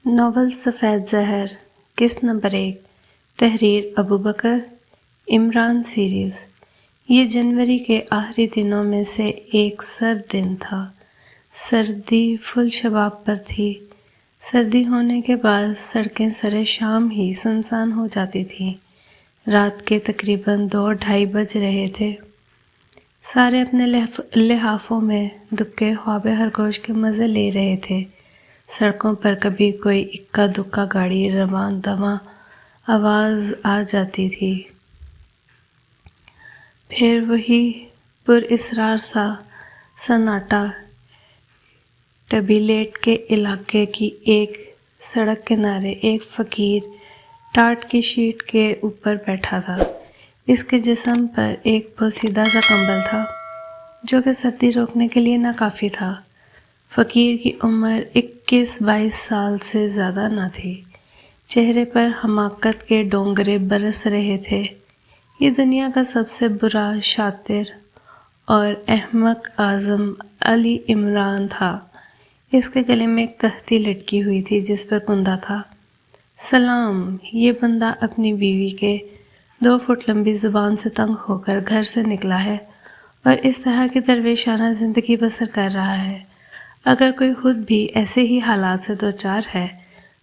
Novel سفید زہر قسط نمبر 1 تحریر ابو بکر عمران سیریز۔ یہ جنوری کے آخری دنوں میں سے ایک سرد دن تھا۔ سردی فل شباب پر تھی۔ سردی ہونے کے بعد سڑکیں سرے شام ہی سنسان ہو جاتی تھیں۔ رات کے تقریباً 2-2:30 بج رہے تھے۔ سارے اپنے لحافوں میں دبکے خواب خرگوش کے مزے لے رہے تھے۔ سڑکوں پر کبھی کوئی اکا دکا گاڑی رواں دواں آواز آ جاتی تھی، پھر وہی پر اسرار سا سناٹا۔ ٹبیلیٹ کے علاقے کی ایک سڑک کنارے ایک فقیر ٹاٹ کی شیٹ کے اوپر بیٹھا تھا۔ اس کے جسم پر ایک پوسیدہ سا کمبل تھا جو کہ سردی روکنے کے لیے ناکافی تھا۔ فقیر کی عمر 21-22 سال سے زیادہ نہ تھی۔ چہرے پر حماقت کے ڈونگرے برس رہے تھے۔ یہ دنیا کا سب سے برا شاطر اور احمق اعظم علی عمران تھا۔ اس کے گلے میں ایک تہتی لٹکی ہوئی تھی جس پر کندہ تھا۔ سلام۔ یہ بندہ اپنی بیوی کے 2 فٹ لمبی زبان سے تنگ ہو کر گھر سے نکلا ہے اور اس طرح کی درویشانہ زندگی بسر کر رہا ہے۔ اگر کوئی خود بھی ایسے ہی حالات سے دوچار ہے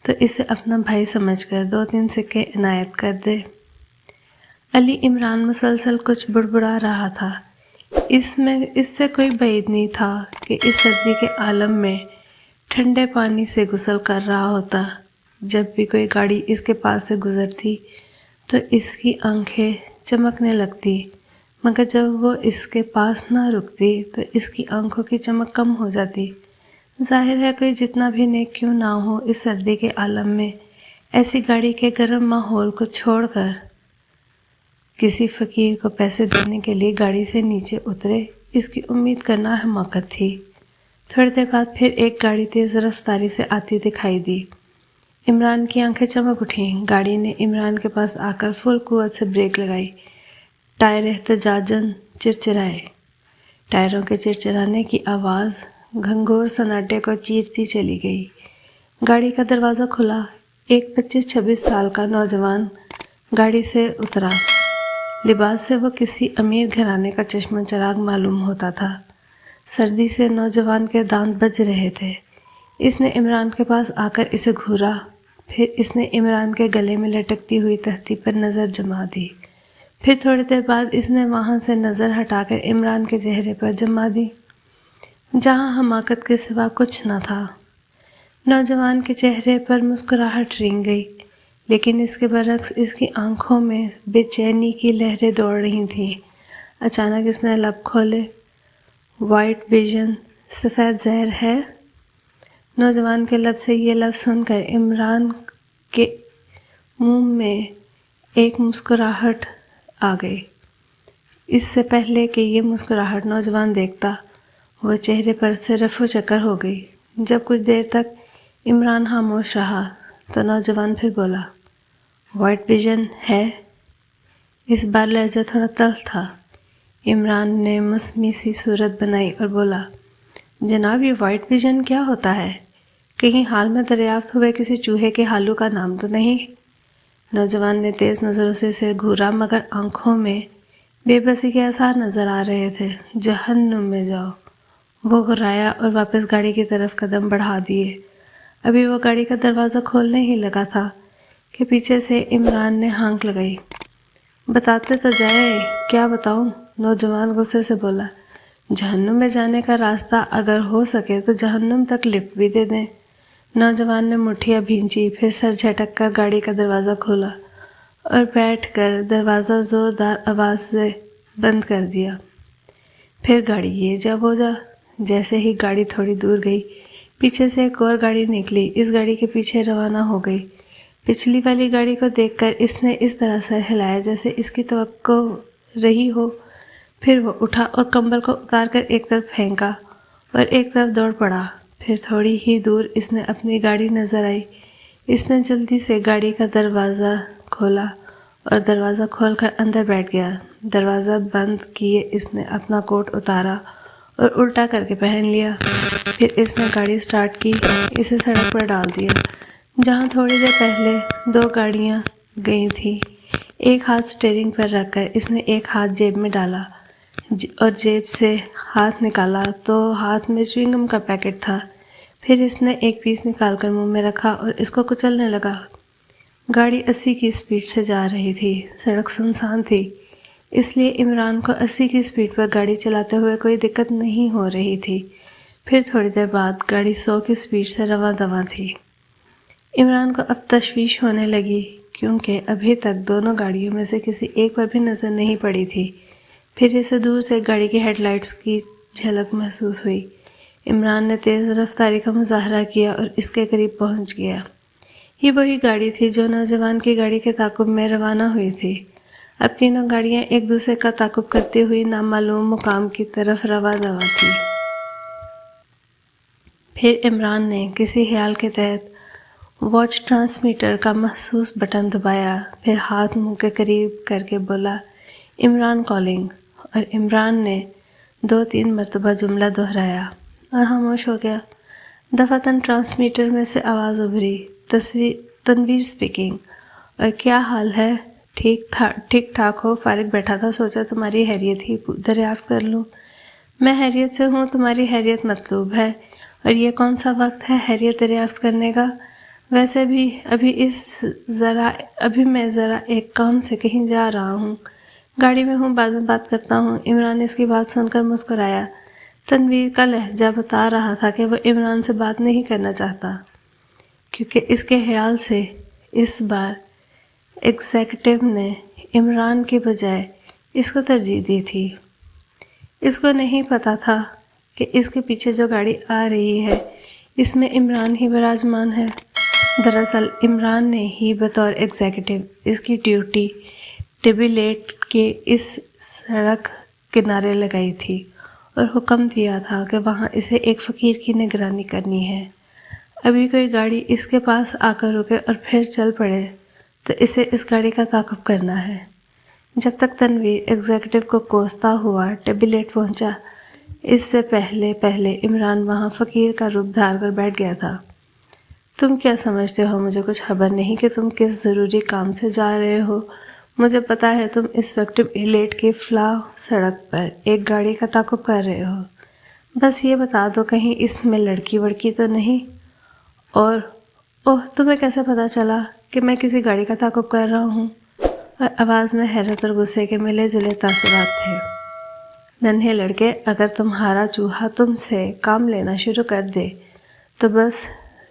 تو اسے اپنا بھائی سمجھ کر 2-3 سکے عنایت کر دے۔ علی عمران مسلسل کچھ بڑبڑا رہا تھا۔ اس سے کوئی بعید نہیں تھا کہ اس سردی کے عالم میں ٹھنڈے پانی سے غسل کر رہا ہوتا۔ جب بھی کوئی گاڑی اس کے پاس سے گزرتی تو اس کی آنکھیں چمکنے لگتی، مگر جب وہ اس کے پاس نہ رکتی تو اس کی آنکھوں کی چمک کم ہو جاتی۔ ظاہر ہے کوئی جتنا بھی نیک کیوں نہ ہو اس سردی کے عالم میں ایسی گاڑی کے گرم ماحول کو چھوڑ کر کسی فقیر کو پیسے دینے کے لیے گاڑی سے نیچے اترے، اس کی امید کرنا حماقت تھی۔ تھوڑی دیر بعد پھر ایک گاڑی تیز رفتاری سے آتی دکھائی دی۔ عمران کی آنکھیں چمک اٹھیں۔ گاڑی نے عمران کے پاس آ کر فل قوت سے بریک لگائی۔ ٹائر احتجاجاً چرچرائے۔ ٹائروں کے چرچرانے کی آواز گھنگور سناٹے کو چیرتی چلی گئی۔ گاڑی کا دروازہ کھلا۔ ایک 25-26 سال کا نوجوان گاڑی سے اترا۔ لباس سے وہ کسی امیر گھرانے کا چشم و چراغ معلوم ہوتا تھا۔ سردی سے نوجوان کے دانت بج رہے تھے۔ اس نے عمران کے پاس آ کر اسے گھورا، پھر اس نے عمران کے گلے میں لٹکتی ہوئی تہتی پر نظر جما دی، پھر تھوڑی دیر بعد اس نے وہاں سے نظر ہٹا کر عمران کے چہرے پر جما دی جہاں حماقت کے سوا کچھ نہ تھا۔ نوجوان کے چہرے پر مسکراہٹ رنگ گئی، لیکن اس کے برعکس اس کی آنکھوں میں بے چینی کی لہریں دوڑ رہی تھیں۔ اچانک اس نے لب کھولے۔ وائٹ ویژن سفید زہر ہے؟ نوجوان کے لب سے یہ لفظ سن کر عمران کے منہ میں ایک مسکراہٹ آ گئی۔ اس سے پہلے کہ یہ مسکراہٹ نوجوان دیکھتا، وہ چہرے پر سے رفو چکر ہو گئی۔ جب کچھ دیر تک عمران خاموش رہا تو نوجوان پھر بولا، وائٹ ویژن ہے؟ اس بار لہجہ تھوڑا تلخ تھا۔ عمران نے مسمی سی صورت بنائی اور بولا، جناب یہ وائٹ ویژن کیا ہوتا ہے؟ کہیں حال میں دریافت ہوئے کسی چوہے کے ہالو کا نام تو نہیں؟ نوجوان نے تیز نظروں سے اسے گھورا، مگر آنکھوں میں بے بسی کے آثار نظر آ رہے تھے۔ جہنم میں جاؤ۔ وہ غرایا اور واپس گاڑی کی طرف قدم بڑھا دیے۔ ابھی وہ گاڑی کا دروازہ کھولنے ہی لگا تھا کہ پیچھے سے عمران نے ہانک لگائی۔ بتاتے تو جائیں۔ کیا بتاؤں؟ نوجوان غصے سے بولا، جہنم میں جانے کا راستہ اگر ہو سکے تو جہنم تک لفٹ بھی دے دیں۔ نوجوان نے مٹھیاں بھینچی، پھر سر جھٹک کر گاڑی کا دروازہ کھولا اور بیٹھ کر دروازہ زوردار آواز سے بند کر دیا۔ پھر گاڑی یہ جا وہ جا۔ جیسے ہی گاڑی تھوڑی دور گئی، پیچھے سے ایک اور گاڑی نکلی، اس گاڑی کے پیچھے روانہ ہو گئی۔ پچھلی والی گاڑی کو دیکھ کر اس نے اس طرح سر ہلایا جیسے اس کی توقع رہی ہو، پھر وہ اٹھا اور کمبل کو اتار کر ایک طرف پھینکا اور ایک طرف دوڑ پڑا۔ پھر تھوڑی ہی دور اس نے اپنی گاڑی نظر آئی۔ اس نے جلدی سے گاڑی کا دروازہ کھولا اور دروازہ کھول کر اندر بیٹھ گیا۔ دروازہ بند کیے اس نے اپنا کوٹ اتارا اور الٹا کر کے پہن لیا۔ پھر اس نے گاڑی سٹارٹ کی، اسے سڑک پر ڈال دیا۔ جہاں تھوڑی دیر پہلے 2 گاڑیاں گئی تھیں۔ ایک ہاتھ اسٹیئرنگ پر رکھ کر اس نے ایک ہاتھ جیب میں ڈالا اور جیب سے ہاتھ نکالا تو ہاتھ میں چوئنگم کا پیکٹ تھا۔ پھر اس نے ایک پیس نکال کر منہ میں رکھا اور اس کو کچلنے لگا۔ گاڑی 80 کی اسپیڈ سے جا رہی تھی۔ سڑک سنسان تھی، اس لیے عمران کو 80 کی اسپیڈ پر گاڑی چلاتے ہوئے کوئی دقت نہیں ہو رہی تھی۔ پھر تھوڑی دیر بعد گاڑی 100 کی اسپیڈ سے رواں دواں تھی۔ عمران کو اب تشویش ہونے لگی کیونکہ ابھی تک دونوں گاڑیوں میں سے کسی ایک پر بھی نظر نہیں پڑی تھی۔ پھر اسے دور سے گاڑی کی ہیڈ لائٹس کی جھلک محسوس ہوئی۔ عمران نے تیز رفتاری کا مظاہرہ کیا اور اس کے قریب پہنچ گیا۔ یہ وہی گاڑی تھی جو نوجوان کی گاڑی کے تعاقب میں روانہ ہوئی تھی۔ اب تینوں گاڑیاں ایک دوسرے کا تعاقب کرتی ہوئی نامعلوم مقام کی طرف رواں دواں تھیں۔ پھر عمران نے کسی خیال کے تحت واچ ٹرانسمیٹر کا مخصوص بٹن دبایا، پھر ہاتھ منہ کے قریب کر کے بولا، عمران کالنگ، اور عمران نے 2-3 مرتبہ جملہ دہرایا اور خاموش ہو گیا۔ دفعتاً ٹرانسمیٹر میں سے آواز ابھری، تنویر اسپیکنگ، اور کیا حال ہے؟ ٹھیک ٹھاک ہو؟ فارغ بیٹھا تھا، سوچا تمہاری خیریت ہی دریافت کر لوں۔ میں خیریت سے ہوں، تمہاری خیریت مطلوب ہے، اور یہ کون سا وقت ہے خیریت دریافت کرنے کا؟ ویسے بھی ابھی میں ذرا ایک کام سے کہیں جا رہا ہوں، گاڑی میں ہوں، بعد میں بات کرتا ہوں۔ عمران نے اس کی بات سن کر مسکرایا۔ تنویر کا لہجہ بتا رہا تھا کہ وہ عمران سے بات نہیں کرنا چاہتا، کیونکہ اس کے خیال سے اس بار ایگزیکٹو نے عمران کی بجائے اس کو ترجیح دی تھی۔ اس کو نہیں پتا تھا کہ اس کے پیچھے جو گاڑی آ رہی ہے اس میں عمران ہی براجمان ہے۔ دراصل عمران نے ہی بطور ایگزیکٹو اس کی ڈیوٹی ٹیبلیٹ کے اس سڑک کنارے لگائی تھی اور حکم دیا تھا کہ وہاں اسے ایک فقیر کی نگرانی کرنی ہے۔ ابھی کوئی گاڑی اس کے پاس آ کر رکے اور پھر چل پڑے تو اسے اس گاڑی کا تعاقب کرنا ہے۔ جب تک تنویر ایگزیکٹو کو کوستا ہوا ٹیبلیٹ پہنچا، اس سے پہلے عمران وہاں فقیر کا روپ دھار کر بیٹھ گیا تھا۔ تم کیا سمجھتے ہو مجھے کچھ خبر نہیں کہ تم کس ضروری کام سے جا رہے ہو؟ مجھے پتا ہے تم اس وقت ٹیبلیٹ کی فلاں سڑک پر ایک گاڑی کا تعاقب کر رہے ہو۔ بس یہ بتا دو کہیں اس میں لڑکی وڑکی تو نہیں؟ اور تمہیں کیسے پتا چلا کہ میں کسی گاڑی کا تعاقب کر رہا ہوں؟ اور آواز میں حیرت اور غصے کے ملے جلے تاثرات تھے۔ ننھے لڑکے، اگر تمہارا چوہا تم سے کام لینا شروع کر دے تو بس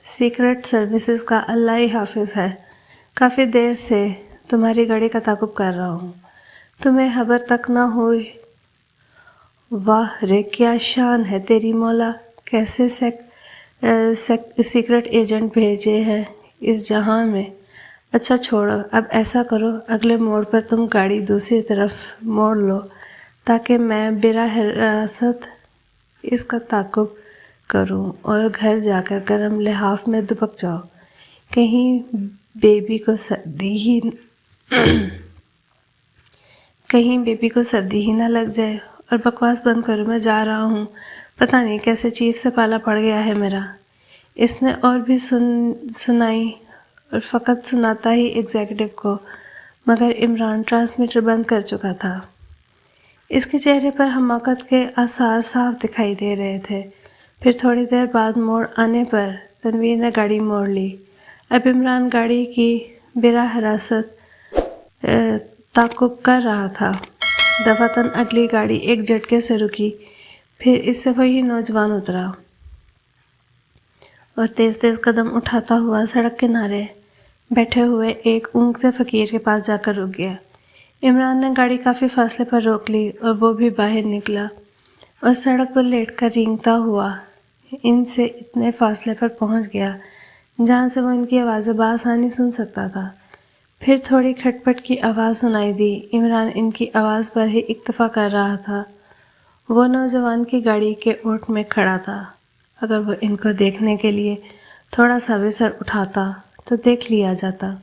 سیکرٹ سروسز کا اللہ ہی حافظ ہے۔ کافی دیر سے تمہاری گاڑی کا تعاقب کر رہا ہوں، تمہیں خبر تک نہ ہوئی۔ واہ رے، کیا شان ہے تیری مولا! کیسے سیکرٹ ایجنٹ بھیجے ہیں اس جہاں میں۔ اچھا چھوڑو، اب ایسا کرو، اگلے موڑ پر تم گاڑی دوسری طرف موڑ لو تاکہ میں براہ راست اس کا تعاقب کروں اور گھر جا کر گرم لحاف میں دبک جاؤ، کہیں بیبی کو سردی ہی نہ لگ جائے۔ اور بکواس بند کرو، میں جا رہا ہوں۔ پتہ نہیں کیسے چیف سے پالا پڑ گیا ہے میرا۔ اس نے اور بھی سنائی اور فقط سناتا ہی ایگزیکٹو کو، مگر عمران ٹرانسمیٹر بند کر چکا تھا۔ اس کے چہرے پر حماقت کے آثار صاف دکھائی دے رہے تھے۔ پھر تھوڑی دیر بعد موڑ آنے پر تنویر نے گاڑی موڑ لی۔ اب عمران گاڑی کی براہ راست تعاقب کر رہا تھا۔ دفعتاً اگلی گاڑی ایک جھٹکے سے رکی، پھر اس سے وہی نوجوان اترا اور تیز تیز قدم اٹھاتا ہوا سڑک کنارے بیٹھے ہوئے ایک اونگتے فقیر کے پاس جا کر رک گیا۔ عمران نے گاڑی کافی فاصلے پر روک لی اور وہ بھی باہر نکلا اور سڑک پر لیٹ کر رینگتا ہوا ان سے اتنے فاصلے پر پہنچ گیا جہاں سے وہ ان کی آوازیں بآسانی سن سکتا تھا۔ پھر تھوڑی کھٹ پٹ کی آواز سنائی دی۔ عمران ان کی آواز پر ہی اکتفا کر رہا تھا۔ وہ نوجوان کی گاڑی کے اوٹ میں کھڑا تھا۔ اگر وہ ان کو دیکھنے کے لیے تھوڑا سا بھی سر اٹھاتا تو دیکھ لیا جاتا۔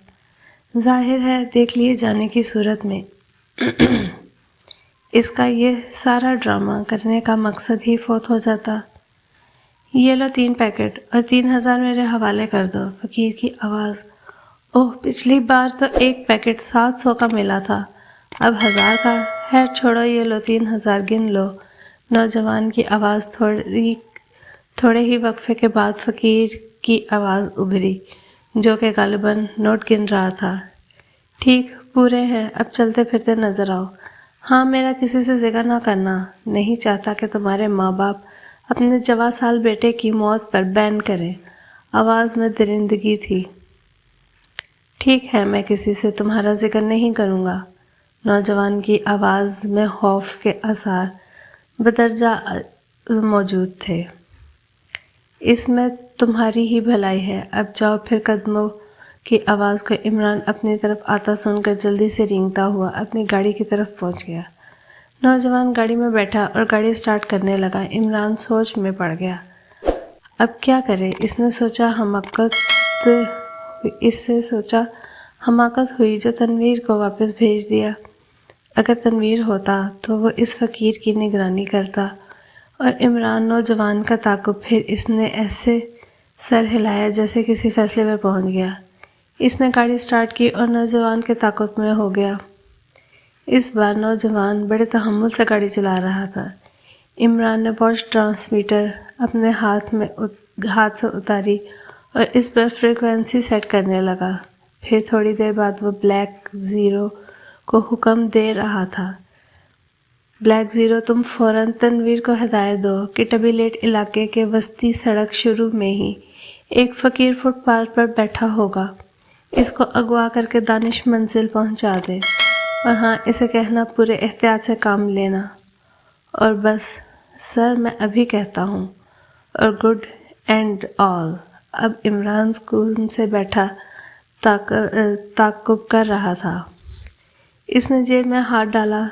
ظاہر ہے دیکھ لیے جانے کی صورت میں اس کا یہ سارا ڈرامہ کرنے کا مقصد ہی فوت ہو جاتا۔ یہ لو 3 پیکٹ اور 3000 میرے حوالے کر دو۔ فقیر کی آواز، اوہ پچھلی بار تو 1 پیکٹ 700 کا ملا تھا، اب 1000 کا؟ خیر چھوڑو، یہ لو 3000 گن لو۔ نوجوان کی آواز تھوڑے ہی وقفے کے بعد فقیر کی آواز ابھری، جو کہ غالباً نوٹ گن رہا تھا۔ ٹھیک پورے ہیں، اب چلتے پھرتے نظر آؤ۔ ہاں، میرا کسی سے ذکر نہ کرنا، نہیں چاہتا کہ تمہارے ماں باپ اپنے جواں سال بیٹے کی موت پر بین کریں۔ آواز میں درندگی تھی۔ ٹھیک ہے، میں کسی سے تمہارا ذکر نہیں کروں گا۔ نوجوان کی آواز میں خوف کے آثار بدرجہ موجود تھے۔ اس میں تمہاری ہی بھلائی ہے، اب جاؤ۔ پھر قدموں کی آواز کو عمران اپنی طرف آتا سن کر جلدی سے رینگتا ہوا اپنی گاڑی کی طرف پہنچ گیا۔ نوجوان گاڑی میں بیٹھا اور گاڑی سٹارٹ کرنے لگا۔ عمران سوچ میں پڑ گیا۔ اب کیا کرے؟ اس نے سوچا حماقت ہوئی جو تنویر کو واپس بھیج دیا۔ اگر تنویر ہوتا تو وہ اس فقیر کی نگرانی کرتا، اور عمران نوجوان کا تعاقب۔ پھر اس نے ایسے سر ہلایا جیسے کسی فیصلے پر پہنچ گیا۔ اس نے گاڑی سٹارٹ کی اور نوجوان کے تعاقب میں ہو گیا۔ اس بار نوجوان بڑے تحمل سے گاڑی چلا رہا تھا۔ عمران نے واچ ٹرانسمیٹر اپنے ہاتھ سے اتاری اور اس پر فریکوینسی سیٹ کرنے لگا۔ پھر تھوڑی دیر بعد وہ بلیک زیرو کو حکم دے رہا تھا، بلیک زیرو، تم فوراً تنویر کو ہدایت دو کہ ٹبیلیٹ علاقے کے وسطی سڑک شروع میں ہی ایک فقیر فٹ پاتھ پر بیٹھا ہوگا، اس کو اغوا کر کے دانش منزل پہنچا دے، اور ہاں، اسے کہنا پورے احتیاط سے کام لینا۔ اور بس سر، میں ابھی کہتا ہوں۔ اور گڈ اینڈ آل۔ اب عمران سکون سے بیٹھا تعقب کر رہا تھا۔ اس نے جیب میں ہاتھ ڈالا،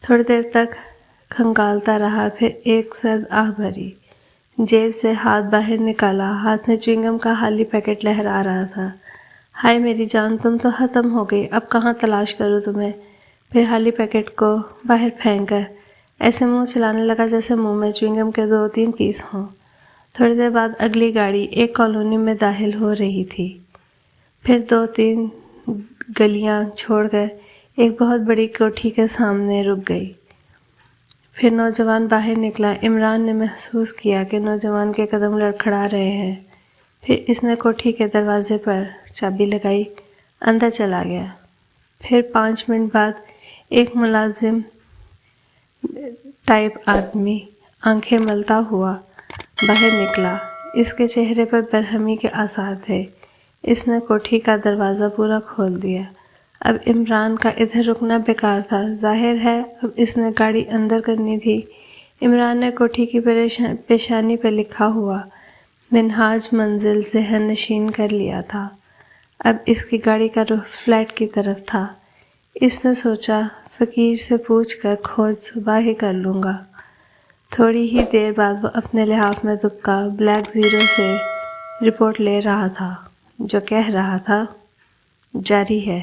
تھوڑی دیر تک کھنگالتا رہا، پھر ایک سرد آہ بھری۔ جیب سے ہاتھ باہر نکالا، ہاتھ میں چوئنگم کا خالی پیکٹ لہرا رہا تھا۔ ہائے میری جان، تم تو ختم ہو گئی، اب کہاں تلاش کروں تمہیں؟ پھر خالی پیکٹ کو باہر پھینک کر ایسے منہ چلانے لگا جیسے منہ میں چوئنگم کے 2-3 پیس ہوں۔ تھوڑی دیر بعد اگلی گاڑی ایک کالونی میں داخل ہو رہی تھی، پھر 2-3 گلیاں چھوڑ کر ایک بہت بڑی کوٹھی کے سامنے رک گئی۔ پھر نوجوان باہر نکلا۔ عمران نے محسوس کیا کہ نوجوان کے قدم لڑکھڑا رہے ہیں۔ پھر اس نے کوٹھی کے دروازے پر چابی لگائی، اندر چلا گیا۔ پھر 5 منٹ بعد ایک ملازم ٹائپ آدمی آنکھیں ملتا ہوا باہر نکلا۔ اس کے چہرے پر برہمی کے آثار تھے۔ اس نے کوٹھی کا دروازہ پورا کھول دیا۔ اب عمران کا ادھر رکنا بیکار تھا، ظاہر ہے اب اس نے گاڑی اندر کرنی تھی۔ عمران نے کوٹھی کی پیشانی پر لکھا ہوا منہاج منزل ذہن نشین کر لیا تھا۔ اب اس کی گاڑی کا رخ فلیٹ کی طرف تھا۔ اس نے سوچا، فقیر سے پوچھ کر کھوج صبح ہی کر لوں گا۔ تھوڑی ہی دیر بعد وہ اپنے لحاف میں دبکا بلیک زیرو سے رپورٹ لے رہا تھا، جو کہہ رہا تھا، جاری ہے۔